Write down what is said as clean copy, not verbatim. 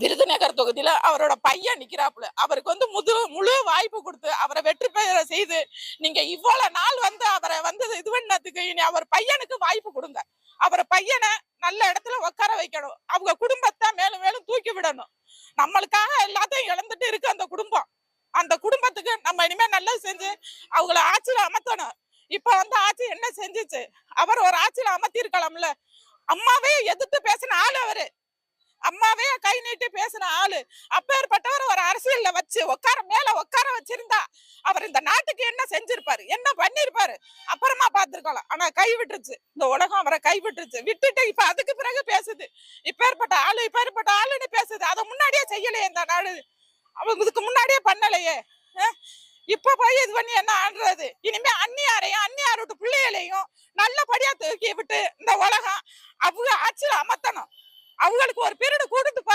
விருதுநகர் தொகுதியில அவரோட பையன் நிக்கிறாப்புல. அவருக்கு முழு வாய்ப்பு கொடுத்து அவரை வெற்றி பெற செய்து, நீங்க இவ்வளவு நாள் அவரை இது பண்ணதுக்கு இனி அவர் பையனுக்கு வாய்ப்பு கொடுங்க. அவர் பையனை நல்ல இடத்துல உட்கார வைக்கணும். அவங்க குடும்பத்தை மேலும் மேலும் தூக்கி விடணும். நம்மளுக்காக எல்லாத்தையும் இழந்துட்டு இருக்கு அந்த குடும்பம். அந்த குடும்பத்துக்கு நம்ம இனிமே நல்லது செஞ்சு அவங்கள ஆட்சியில அமர்த்தணும். இப்ப ஆட்சி என்ன செஞ்சுச்சு? அவர் ஒரு ஆட்சியில அமர்த்தி இருக்கலாம்ல. அம்மாவே எதிர்த்து பேசின ஆளு அவரு. அம்மாவே கை நீட்டி பேசின ஆளு. அப்பேற்பட்டவர் ஒரு அரசியல்ல வச்சு மேல உட்கார வச்சிருந்தா அவர் இந்த நாட்டுக்கு என்ன செஞ்சிருப்பாரு, என்ன பண்ணிருப்பாரு, அப்புறமா பாத்துருக்கலாம். ஆனா கை விட்டுருச்சு, இந்த உலகம் அவரை கை விட்டுருச்சு. விட்டுட்டு இப்ப அதுக்கு பிறகு பேசுது, இப்பேற்பட்ட ஆளுன்னு பேசுது. அதை முன்னாடியே செய்யலையே இந்த நாடு, அவங்க இதுக்கு முன்னாடியே பண்ணலையே. இப்ப போய் இது பண்ணி என்ன ஆடுறது? இனிமே அந்நியார் விட்டு பிள்ளைகளையும் நல்லபடியா தூக்கி விட்டு இந்த உலகம் அவங்க ஆட்சியில அமர்த்தணும். அவங்களுக்கு ஒரு பீரியட் கொடுத்து